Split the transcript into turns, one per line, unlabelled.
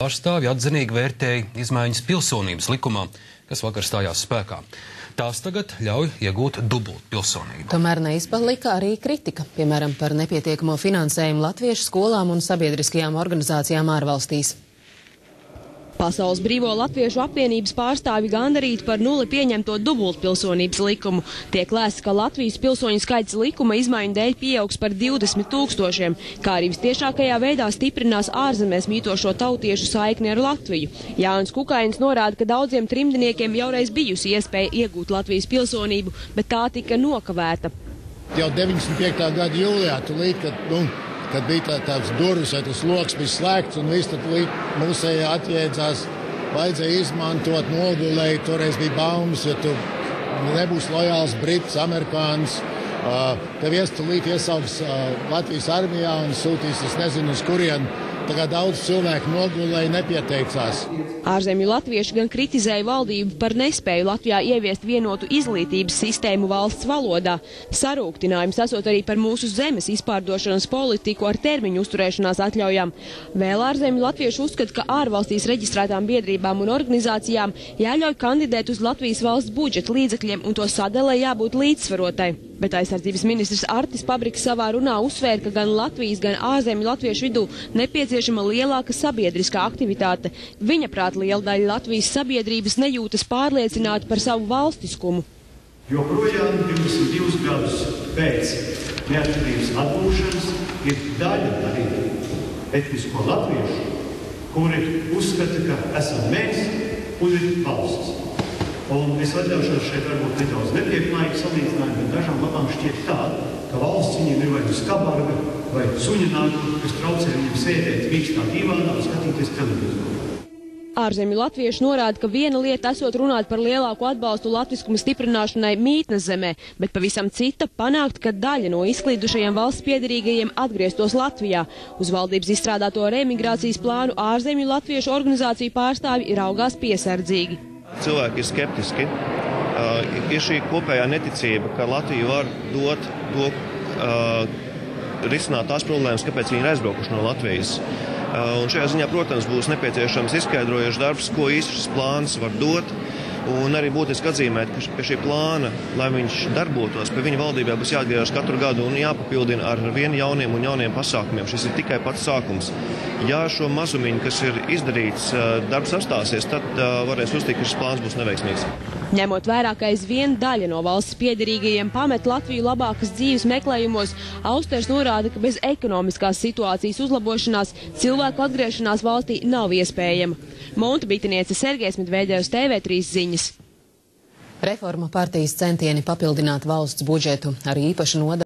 pārstāvji atzinīgi vērtēja izmaiņas pilsonības likumā, kas vakar stājās spēkā. Tās tagad ļauj iegūt dubult pilsonību.
Tomēr neizpalika arī kritika, piemēram, par nepietiekamo finansējumu latviešu skolām un sabiedriskajām organizācijām ārvalstīs.
Pasaules Brīvo Latviešu apvienības pārstāvi gandarīti par nulli pieņemto dubultpilsonības likumu. Tiek lēsts, ka Latvijas pilsoņu skaits likuma izmaiņu dēļ pieaugs par 20 000, kā arī vistiešākajā veidā stiprinās ārzemēs mītošo tautiešu saikni ar Latviju. Jānis Kukainis norāda, ka daudziem trimdniekiem jaureiz bijusi iespēja iegūt Latvijas pilsonību, bet tā tika nokavēta.
Jau 95. gada jūlijā, kad bija tāds durvis vai tas loks bija slēgts un viss, tad mūsējā atjēdzās, vajadzēja izmantot, nogulēji, toreiz bija baumas, ja tu nebūs lojāls brits, amerikāns, tev iestulīt iesauks Latvijas armijā un sūtīs, es nezinu, uz kurienu. Tagad daudz cilvēku nogulēji nepieteicās.
Ārzemju latvieši gan kritizēja valdību par nespēju Latvijā ieviest vienotu izglītības sistēmu valsts valodā. Sarūktinājums esot arī par mūsu zemes izpārdošanas politiku ar termiņu uzturēšanās atļaujām. Vēl ārzemju latvieši uzskata, ka ārvalstīs reģistrētām biedrībām un organizācijām jāļauj kandidēt uz Latvijas valsts budžeta līdzekļiem un to sadalē jābūt līdzsvarotai. Bet aizsardzības ministrs Artis Pabriks savā runā uzsvēra, ka gan Latvijas, gan ārzemju latviešu vidū nepieciešama lielāka sabiedriskā aktivitāte. Viņa prāt liela daļa Latvijas sabiedrības nejūtas pārliecināti par savu valstiskumu.
Joprojām 22 gadus pēc neatkarības atgūšanas ir daļa arī etnisko latviešu, kuri uzskata, ka esam mēs un ir valsts. Un es atļaušos šeit varbūt nedaudz nepieklājīgi salīdzinājumu, bet dažām labām šķiet tā, ka valsts viņiem ir vai uz kabarga, vai suņināku, kas traucē viņiem sēdēt vīkstā divānā un skatīties televizoru.
Ārzemju latvieši norāda, ka viena lieta esot runāt par lielāku atbalstu latviskuma stiprināšanai mītnes zemē, bet pavisam cita panākt, ka daļa no izklīdušajiem valsts piederīgajiem atgrieztos Latvijā. Uz valdības izstrādāto reemigrācijas plānu ārzemju latviešu organizāciju pārstāvji raugās piesardzīgi.
Cilvēki ir skeptiski. Ir šī kopējā neticība, ka Latvija var risināt tās problēmas, kāpēc viņi ir aizbraukuši no Latvijas. Un šajā ziņā, protams, būs nepieciešams izskaidrojošs darbs, ko īsti šis plāns var dot. Un arī būtiski atzīmēt, ka pie šī plāna, lai viņš darbotos, pie viņa valdībā būs jāatgriežas katru gadu un jāpapildina ar vien jauniem un jauniem pasākumiem. Šis ir tikai pats sākums. Ja šo mazumiņu, kas ir izdarīts, darbs apstāsies, tad varēs uzstīt, ka šis plāns būs neveiksmīgs.
Ņemot vērā, ka aizvien daļa no valsts piederīgajiem pamet Latviju labākas dzīves meklējumos, Austers norāda, ka bez ekonomiskās situācijas uzlabošanās cilvēku atgriešanās valstī nav iespējama. Monta Bitiniece, Sergejs Medvedevs, TV3 ziņas.
Reformu partijas centieni papildināt valsts budžetu ar īpašu nodaļu